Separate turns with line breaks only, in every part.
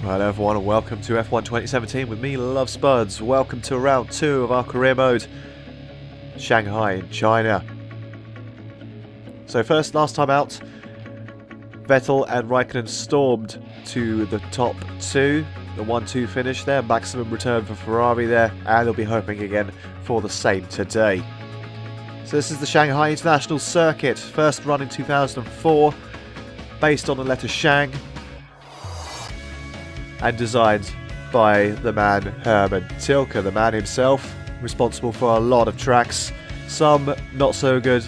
Hello everyone and welcome to F1 2017 with me, Love Spuds. Welcome to round 2 of our career mode, Shanghai in China. So last time out, Vettel and Raikkonen stormed to the top 2, the 1-2 finish there, maximum return for Ferrari there, and they'll be hoping again for the same today. So this is the Shanghai International Circuit, first run in 2004, based on the letter Shang, and designed by the man Hermann Tilke, the man himself, responsible for a lot of tracks, some not so good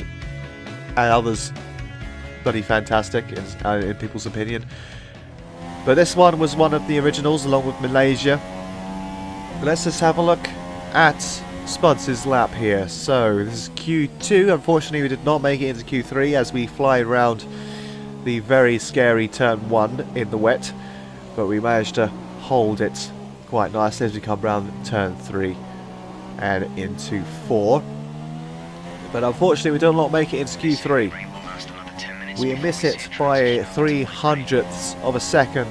and others bloody fantastic in people's opinion. But this one was one of the originals along with Malaysia. But let's just have a look at Spuds' lap here. So this is Q2. Unfortunately we did not make it into Q3 as we fly around the very scary turn 1 in the wet. But we managed to hold it quite nicely as we come round turn 3 and into 4. But unfortunately we do not make it into Q3. We miss it by 300ths of a second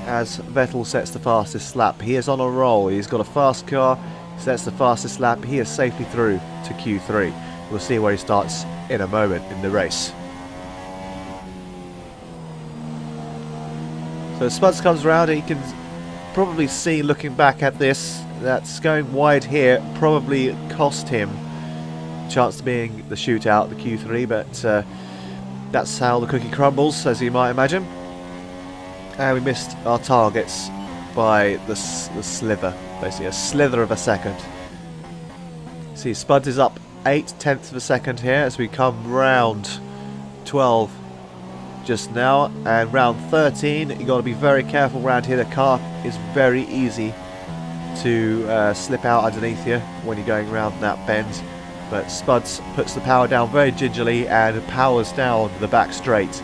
as Vettel sets the fastest lap. He is on a roll. He's got a fast car. He sets the fastest lap. He is safely through to Q3. We'll see where he starts in a moment in the race. So Spuds comes around and you can probably see, looking back at this, that's going wide here probably cost him a chance of being the shootout, the Q3, but that's how the cookie crumbles, as you might imagine. And we missed our targets by the slither, basically a slither of a second. See, Spuds is up 8/10 of a second here as we come round 12 just now, and round 13 you got to be very careful round here. The car is very easy to slip out underneath you when you're going around that bend, but Spuds puts the power down very gingerly and powers down the back straight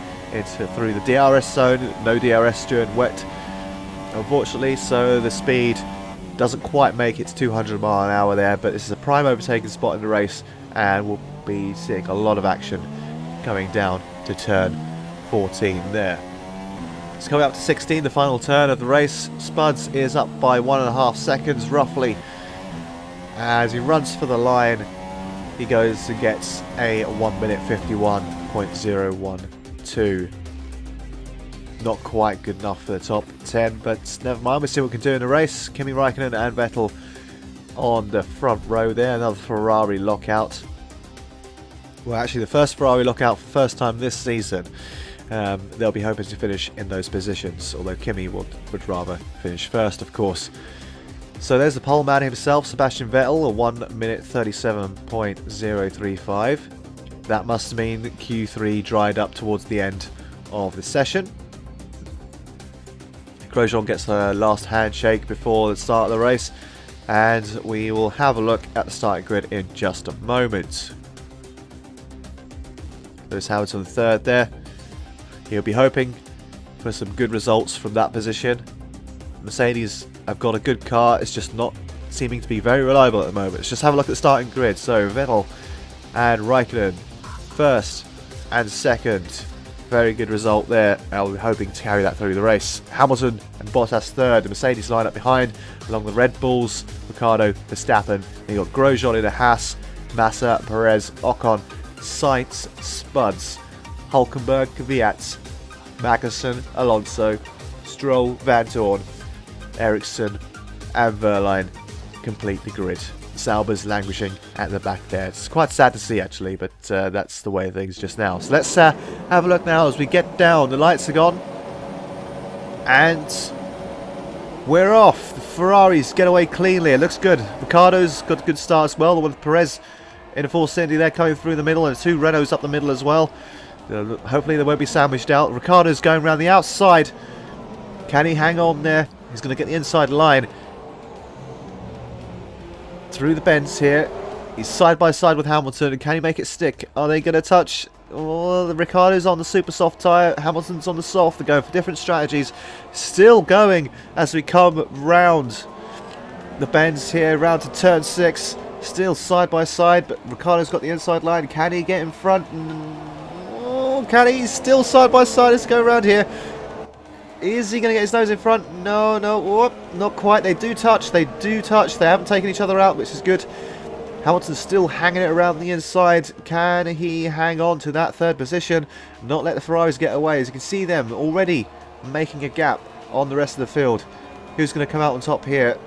through the DRS zone. No DRS during wet, unfortunately, so the speed doesn't quite make it to 200 mile an hour there, but this is a prime overtaking spot in the race and we'll be seeing a lot of action coming down to turn 14 there. It's coming up to 16, the final turn of the race. Spuds is up by 1.5 seconds roughly. As he runs for the line, he goes and gets a 1 minute 51.012. Not quite good enough for the top 10, but never mind, we'll see what we can do in the race. Kimi Raikkonen and Vettel on the front row there, another Ferrari lockout. Well, actually the first Ferrari lockout for the first time this season. They'll be hoping to finish in those positions, although Kimi would rather finish first, of course. So there's the pole man himself, Sebastian Vettel, a 1 minute 37.035. That must mean that Q3 dried up towards the end of the session. Grosjean gets the last handshake before the start of the race, and we will have a look at the starting grid in just a moment. Lewis Hamilton third there. He'll be hoping for some good results from that position. Mercedes have got a good car, it's just not seeming to be very reliable at the moment. Let's just have a look at the starting grid. So Vettel and Raikkonen first and second. Very good result there. We're hoping to carry that through the race. Hamilton and Bottas third. The Mercedes line up behind along the Red Bulls. Ricciardo, Verstappen. Then you've got Grosjean in a Haas, Massa, Perez, Ocon, Sainz, Spuds, Hulkenberg, Kvyat, Magnussen, Alonso, Stroll, Vandoorne, Ericsson and Wehrlein complete the grid. Sauber's languishing at the back there. It's quite sad to see actually, but that's the way of things just now. So let's have a look now as we get down. The lights are gone and we're off. The Ferraris get away cleanly. It looks good. Ricciardo's got a good start as well. The one with Perez in a Force Indy there coming through the middle, and 2 Renaults up the middle as well. Hopefully they won't be sandwiched out. Ricciardo's going around the outside. Can he hang on there? He's going to get the inside line. Through the bends here. He's side by side with Hamilton. And can he make it stick? Are they going to touch? Oh, Ricciardo's on the super soft tyre. Hamilton's on the soft. They're going for different strategies. Still going as we come round the bends here. Round to turn 6. Still side by side. But Ricciardo's got the inside line. Can he get in front? Can he? Still side by side. Let's go around here. Is he going to get his nose in front? No, no, whoop, not quite. They do touch. They do touch. They haven't taken each other out, which is good. Hamilton's still hanging it around the inside. Can he hang on to that third position? Not let the Ferraris get away. As you can see them already making a gap on the rest of the field. Who's going to come out on top here?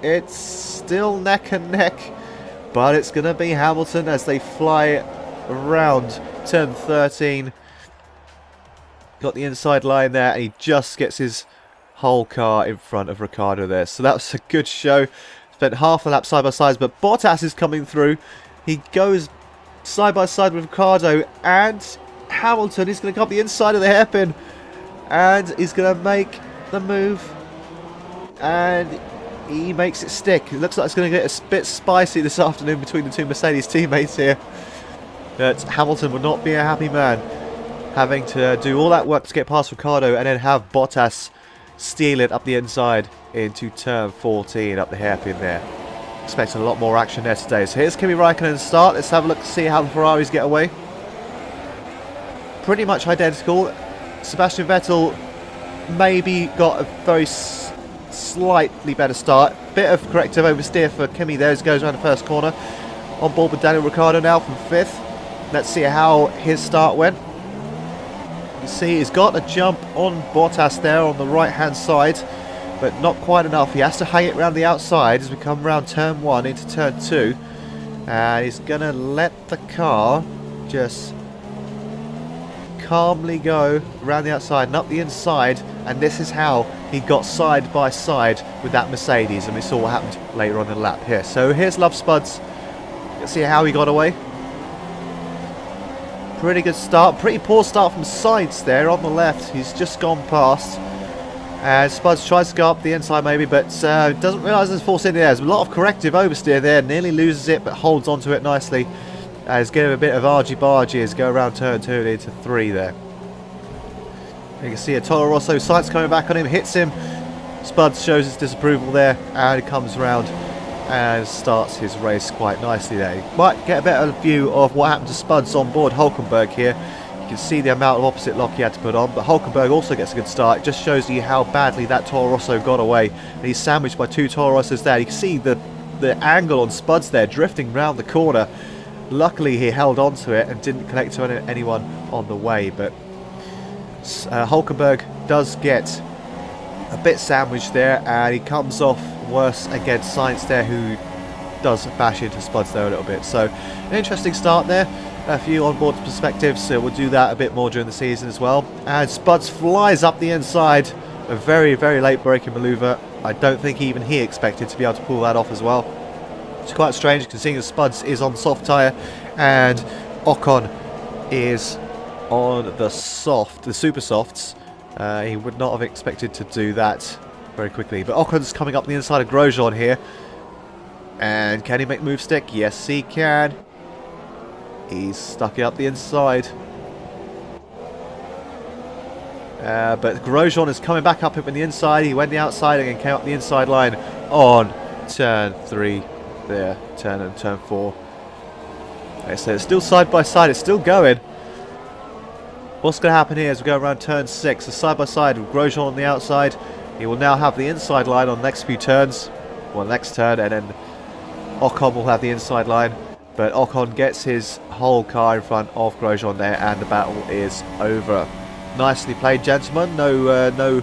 It's still neck and neck. But it's going to be Hamilton as they fly around turn 13. Got the inside line there, and he just gets his whole car in front of Ricciardo there. So that was a good show. Spent half a lap side by side, but Bottas is coming through. He goes side by side with Ricciardo, and Hamilton is going to come up the inside of the hairpin, and he's going to make the move, and he makes it stick. It looks like it's going to get a bit spicy this afternoon between the two Mercedes teammates here. But Hamilton would not be a happy man, having to do all that work to get past Ricciardo and then have Bottas steal it up the inside into turn 14 up the hairpin there. Expecting a lot more action there today. So here's Kimi Raikkonen's start. Let's have a look to see how the Ferraris get away. Pretty much identical. Sebastian Vettel maybe got a very slightly better start. Bit of corrective oversteer for Kimi there as he goes around the first corner. On board with Daniel Ricciardo now from 5th. Let's see how his start went. You see he's got a jump on Bottas there on the right hand side, but not quite enough. He has to hang it around the outside as we come around turn 1 into turn 2, and he's going to let the car just calmly go around the outside and up the inside, and this is how he got side by side with that Mercedes, and we saw what happened later on in the lap here. So here's Love Spuds. Let's see how he got away. Pretty good start. Pretty poor start from Sainz there on the left. He's just gone past. And Spuds tries to go up the inside maybe, but doesn't realise there's force in there. There's a lot of corrective oversteer there. Nearly loses it, but holds onto it nicely. As getting a bit of argy-bargy as go around turn 2 and into 3 there. You can see a Toro Rosso. Sainz coming back on him, hits him. Spuds shows his disapproval there, and he comes around and starts his race quite nicely there. You might get a better view of what happened to Spuds on board Hulkenberg here. You can see the amount of opposite lock he had to put on, but Hulkenberg also gets a good start. It just shows you how badly that Toro Rosso got away. And he's sandwiched by 2 Toro Rossos there. You can see the angle on Spuds there, drifting round the corner. Luckily he held on to it and didn't connect to anyone on the way, but Hulkenberg does get a bit sandwiched there, and he comes off worse against Sainz there, who does bash into Spuds there a little bit. So an interesting start there. A few onboard perspectives, so we'll do that a bit more during the season as well. And Spuds flies up the inside. A very, very late braking manoeuvre. I don't think even he expected to be able to pull that off as well. It's quite strange considering Spuds is on soft tyre and Ocon is on the super softs. He would not have expected to do that very quickly. But Ocon's coming up the inside of Grosjean here. And can he make move stick? Yes, he can. He's stuck it up the inside. But Grosjean is coming back up him in the inside. He went the outside and came up the inside line on turn 3 there. Turn 4. Okay, so it's still side by side. It's still going. What's going to happen here is we go around turn 6. So side by side with Grosjean on the outside. He will now have the inside line on the next few turns. Well, next turn, and then Ocon will have the inside line. But Ocon gets his whole car in front of Grosjean there, and the battle is over. Nicely played, gentlemen. No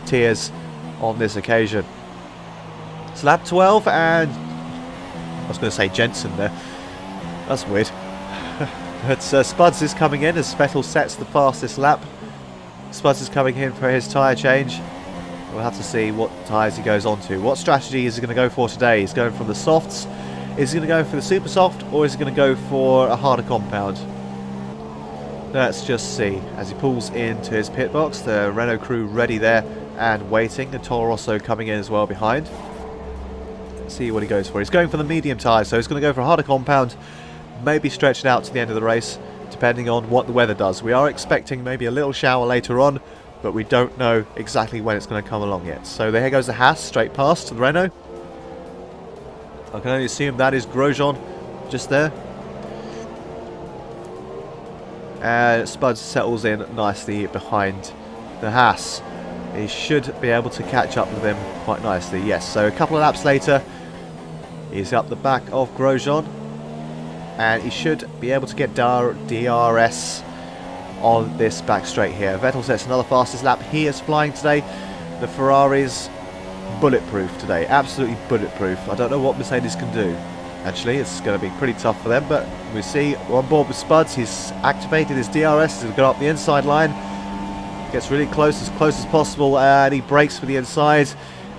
tears on this occasion. It's lap 12, and I was going to say Jensen there. That's weird. But Spuds is coming in as Vettel sets the fastest lap. Spuds is coming in for his tyre change. We'll have to see what tyres he goes on to. What strategy is he going to go for today? He's going from the softs. Is he going to go for the super soft, or is he going to go for a harder compound? Let's just see. As he pulls into his pit box, the Renault crew ready there and waiting. The Toro Rosso coming in as well behind. Let's see what he goes for. He's going for the medium tyre, so he's going to go for a harder compound. Maybe stretch it out to the end of the race, depending on what the weather does. We are expecting maybe a little shower later on, but we don't know exactly when it's going to come along yet. So there goes the Haas straight past the Renault. I can only assume that is Grosjean just there. And Spuds settles in nicely behind the Haas. he should be able to catch up with him quite nicely. Yes, so a couple of laps later, he's up the back of Grosjean, and he should be able to get DRS on this back straight here. Vettel sets another fastest lap. He is flying today. The Ferrari's bulletproof today, absolutely bulletproof. I don't know what Mercedes can do. Actually, it's going to be pretty tough for them, but we see we're on board with Spuds. He's activated his DRS, he's got up the inside line, gets really close as possible, and he brakes for the inside,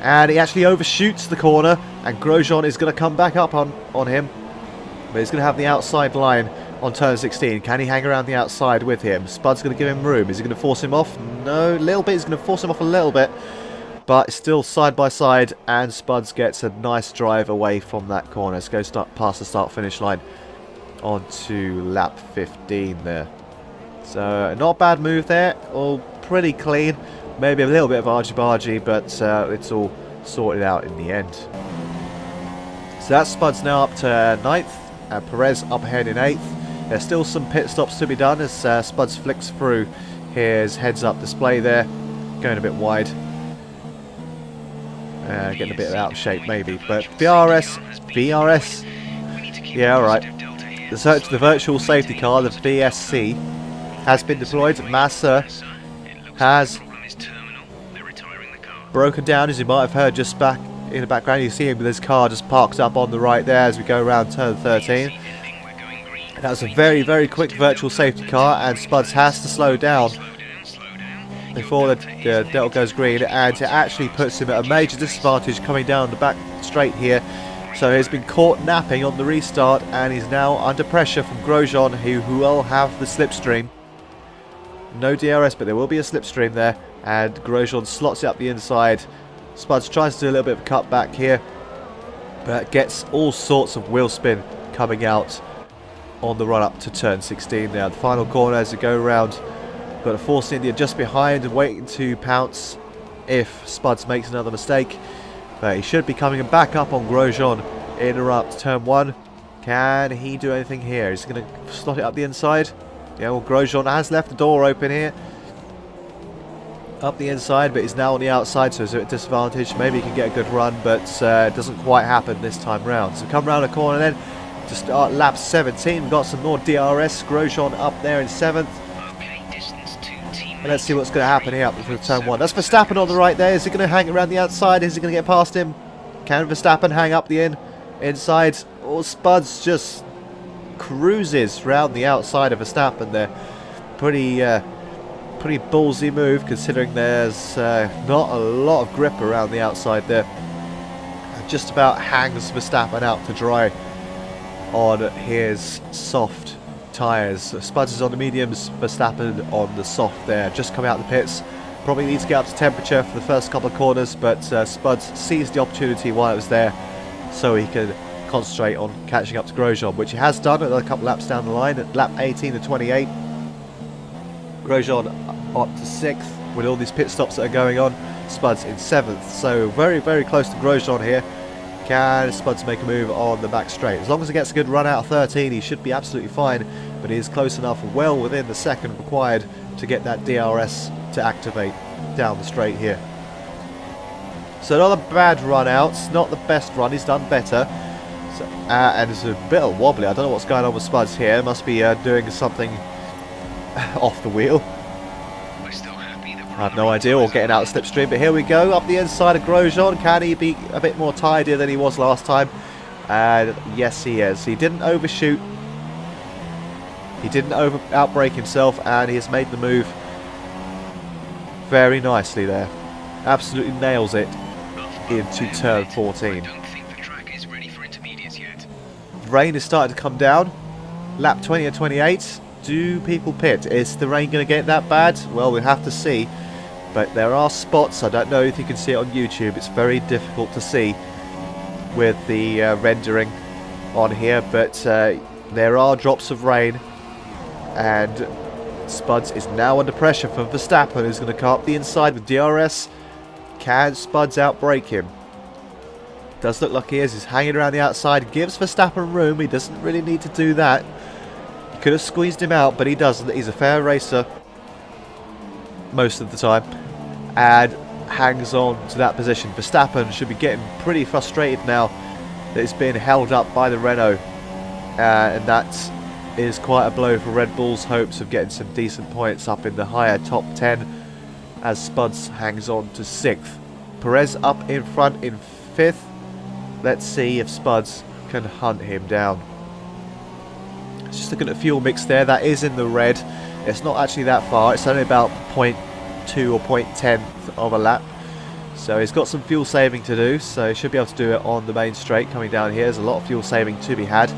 and he actually overshoots the corner, and Grosjean is going to come back up on him, but he's going to have the outside line on turn 16. Can he hang around the outside with him? Spud's going to give him room. Is he going to force him off? No, a little bit. He's going to force him off a little bit, but still side by side, and Spuds gets a nice drive away from that corner. Let's go past the start-finish line onto lap 15 there. So not a bad move there, all pretty clean. Maybe a little bit of argy-bargy, but it's all sorted out in the end. So that's Spuds now up to 9th, and Perez up ahead in 8th. There's still some pit stops to be done as Spuds flicks through his heads-up display there, going a bit wide. Getting a bit out of shape maybe, but VRS, yeah, alright. The virtual safety car, the VSC, has been deployed. Massa has broken down, as you might have heard just back in the background. You see him with his car just parked up on the right there as we go around turn 13. That was a very, very quick virtual safety car, and Spuds has to slow down before the Delta goes green, and it actually puts him at a major disadvantage coming down the back straight here. So he's been caught napping on the restart, and he's now under pressure from Grosjean, who will have the slipstream. No DRS, but there will be a slipstream there, and Grosjean slots it up the inside. Spuds tries to do a little bit of a cut back here, but gets all sorts of wheel spin coming out on the run up to turn 16 now. The final corner as we go around. Got a Force India just behind and waiting to pounce if Spuds makes another mistake. But he should be coming back up on Grosjean in or up to turn 1. Can he do anything here? He's going to slot it up the inside. Yeah, well, Grosjean has left the door open here. Up the inside, but he's now on the outside, so he's at a disadvantage. Maybe he can get a good run, but it doesn't quite happen this time round. So come around the corner then to start lap 17. We've got some more DRS. Grosjean up there in 7th. And let's see what's going to happen here up to turn 1. That's Verstappen on the right there. Is he going to hang around the outside? Is he going to get past him? Can Verstappen hang up the inside? Or Spuds just cruises round the outside of Verstappen there. Pretty ballsy move, considering there's not a lot of grip around the outside there. Just about hangs Verstappen out to dry on his soft tyres. Spuds is on the mediums, Verstappen on the soft there. Just come out the pits. Probably needs to get up to temperature for the first couple of corners, but Spuds seized the opportunity while it was there so he could concentrate on catching up to Grosjean, which he has done at a couple laps down the line at lap 18 to 28. Grosjean up to 6th with all these pit stops that are going on. Spuds in 7th, so very, very close to Grosjean here. Can Spuds make a move on the back straight? As long as he gets a good run out of 13, he should be absolutely fine, but he is close enough, well within the second required to get that DRS to activate down the straight here. So not a bad run out, not the best run, he's done better. So, and it's a bit wobbly. I don't know what's going on with Spuds here. Must be doing something off the wheel. I have no idea, or getting out of slipstream, but here we go, up the inside of Grosjean. Can he be a bit more tidier than he was last time? And yes, he is. He didn't overshoot. He didn't outbrake himself, and he has made the move very nicely there. Absolutely nails it into turn 14. Rain is starting to come down. Lap 20 or 28. Do people pit? Is the rain going to get that bad? Well, we'll have to see. But there are spots. I don't know if you can see it on YouTube. It's very difficult to see with the rendering on here. But there are drops of rain. And Spuds is now under pressure from Verstappen, who's going to come up the inside with DRS. Can Spuds outbrake him? Does look like he is. He's hanging around the outside. Gives Verstappen room. He doesn't really need to do that. Could have squeezed him out, but he doesn't. He's a fair racer most of the time. and hangs on to that position. Verstappen should be getting pretty frustrated now that it's been held up by the Renault, and that is quite a blow for Red Bull's hopes of getting some decent points up in the higher top 10 as Spuds hangs on to 6th. Perez up in front in 5th. Let's see if Spuds can hunt him down. Just looking at the fuel mix there, that is in the red. It's not actually that far, it's only about 0.2 or 0.10 of a lap. So he's got some fuel saving to do, so he should be able to do it on the main straight coming down here. There's a lot of fuel saving to be had.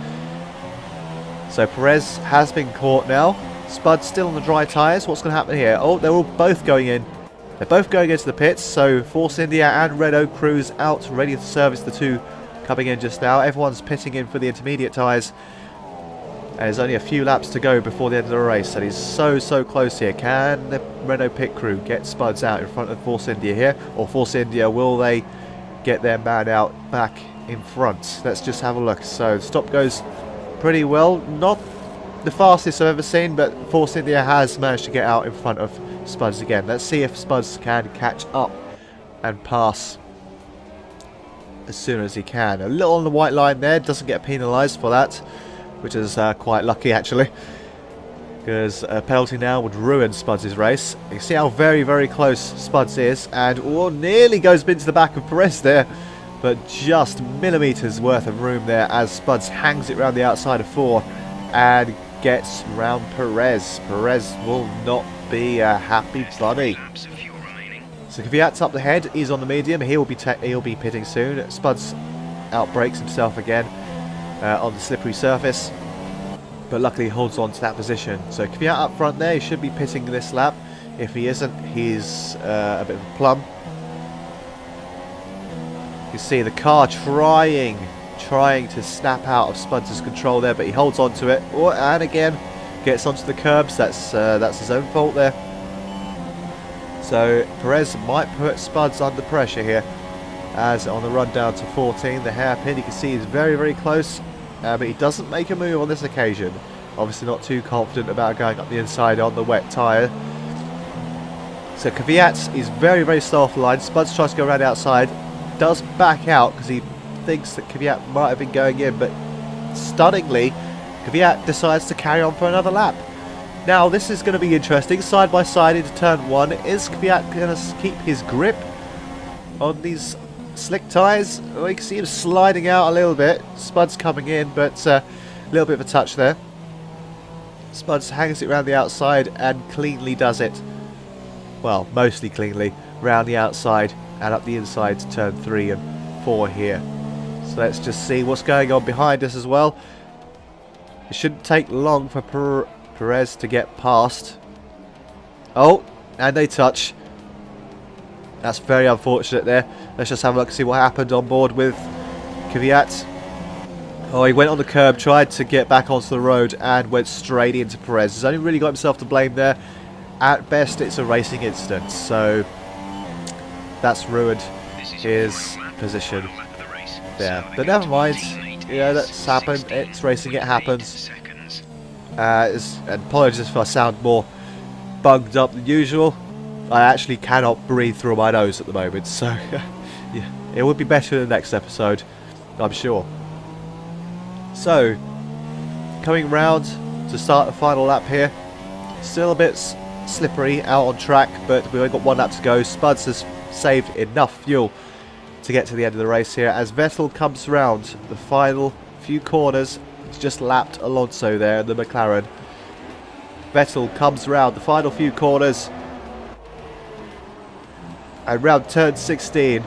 So Perez has been caught now. Spud's still on the dry tyres. What's going to happen here? Oh, they're all both going in. They're both going into the pits, so Force India and Renault crews out ready to service the two coming in just now. Everyone's pitting in for the intermediate tyres. And there's only a few laps to go before the end of the race, and he's so close here. Can the Renault pit crew get Spuds out in front of Force India here? Or Force India, will they get their man out back in front? Let's just have a look. So the stop goes pretty well. Not the fastest I've ever seen, but Force India has managed to get out in front of Spuds again. Let's see if Spuds can catch up and pass as soon as he can. A little on the white line there, doesn't get penalised for that, which is quite lucky actually, because a penalty now would ruin Spuds' race. You can see how very close Spuds is, and nearly goes into the back of Perez there, but just millimetres worth of room there as Spuds hangs it round the outside of 4 and gets round Perez. Perez will not be a happy bunny. So Kvyat's up the head, he's on the medium, he'll be pitting soon. Spuds outbrakes himself again on the slippery surface, but luckily holds on to that position. So Kvyat up front there, he should be pitting this lap. If he isn't, he's a bit of a plum. You see the car trying to snap out of Spuds' control there, but he holds on to it. And again, gets onto the curbs. That's his own fault there. So Perez might put Spuds under pressure here, as on the run down to 14, the hairpin, you can see he's very close, but he doesn't make a move on this occasion. Obviously not too confident about going up the inside on the wet tyre. So Kvyat is very slow off the line. Spuds tries to go around outside, does back out because he thinks that Kvyat might have been going in, but stunningly Kvyat decides to carry on for another lap. Now this is going to be interesting, side by side into turn 1. Is Kvyat going to keep his grip on these slick tyres? Well, you can see him sliding out a little bit. Spuds coming in, but a little bit of a touch there. Spuds hangs it around the outside and cleanly does it. Well, mostly cleanly, round the outside and up the inside to turn 3 and 4 here. So let's just see what's going on behind us as well. It shouldn't take long for Perez to get past. Oh, and they touch. That's very unfortunate there. Let's just have a look and see what happened on board with Kvyat. Oh, he went on the curb, tried to get back onto the road and went straight into Perez. He's only really got himself to blame there. At best, it's a racing incident, so that's ruined his position there. But never mind, you know, that's happened. It's racing, it happens. And apologies if I sound more bunged up than usual. I actually cannot breathe through my nose at the moment, so yeah, it would be better in the next episode, I'm sure. So, coming round to start the final lap here. Still a bit slippery out on track, but we've only got 1 lap to go. Spuds has saved enough fuel to get to the end of the race here as Vettel comes round the final few corners. He's just lapped Alonso there in the McLaren. Vettel comes round the final few corners and round turn 16,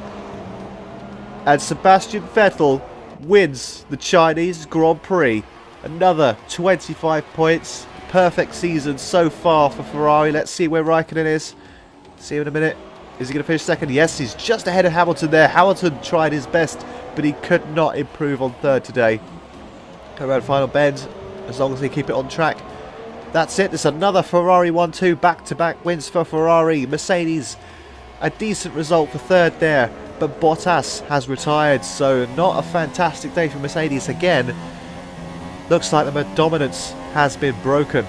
and Sebastian Vettel wins the Chinese Grand Prix. Another 25 points. Perfect season so far for Ferrari. Let's see where Raikkonen is. See him in a minute. Is he going to finish second? Yes, he's just ahead of Hamilton there. Hamilton tried his best, but he could not improve on third today. Go around final bend, as long as they keep it on track. That's it. There's another Ferrari 1-2. Back-to-back wins for Ferrari. Mercedes, a decent result for third there, but Bottas has retired, so not a fantastic day for Mercedes again. Looks like the dominance has been broken.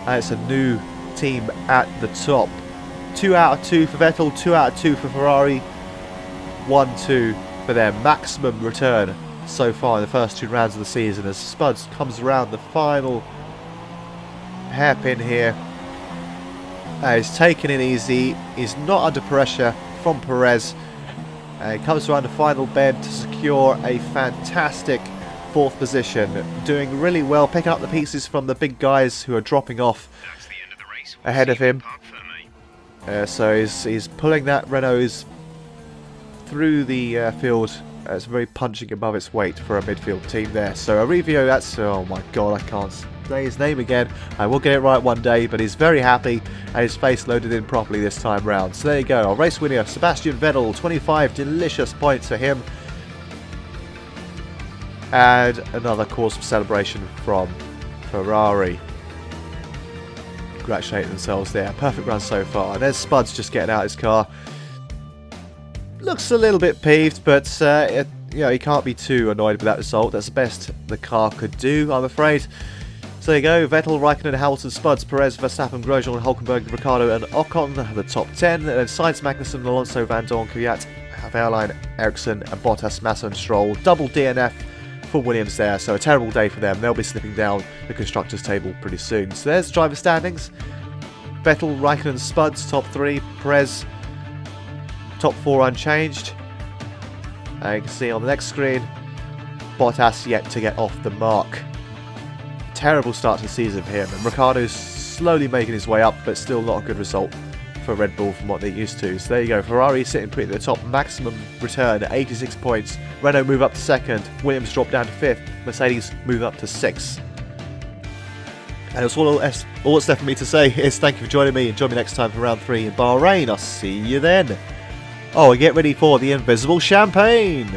And it's a new team at the top. 2 out of 2 for Vettel, 2 out of 2 for Ferrari, 1-2 for their maximum return so far in the first 2 rounds of the season, as Spuds comes around the final hairpin here. He's taking it easy, he's not under pressure from Perez. He comes around the final bend to secure a fantastic 4th position, doing really well, picking up the pieces from the big guys who are dropping off ahead of him. So he's pulling that Renault's through the field. It's very punching above its weight for a midfield team there. So Arevio, that's, oh my god, I can't say his name again. I will get it right one day, but he's very happy and his face loaded in properly this time round. So there you go, our race winner, Sebastian Vettel, 25 delicious points for him. And another cause for celebration from Ferrari. Congratulating themselves there. Perfect run so far. And there's Spuds just getting out his car. Looks a little bit peeved, but you know, he can't be too annoyed with that result. That's the best the car could do, I'm afraid. So there you go. Vettel, Raikkonen, Hamilton, Spuds, Perez, Verstappen, Grosjean, Hulkenberg, Ricciardo and Ocon are the top 10. And then Sainz, Magnussen, Alonso, Van Dorn, Kvyat, Verline, Ericsson and Bottas, Massa and Stroll. Double DNF for Williams there, so a terrible day for them. They'll be slipping down the constructors table pretty soon. So there's the driver standings. Vettel, Raikkonen, Spuds, top 3. Perez, top 4 unchanged. And you can see on the next screen, Bottas yet to get off the mark. Terrible start to the season for him, and Ricciardo's slowly making his way up, but still not a good result for Red Bull from what they're used to. So there you go, Ferrari sitting pretty at the top, maximum return at 86 points. Renault move up to 2nd, Williams drop down to 5th, Mercedes move up to 6th. And that's all that's left for me to say is thank you for joining me, and join me next time for round 3 in Bahrain. I'll see you then. Oh, and get ready for the invisible champagne!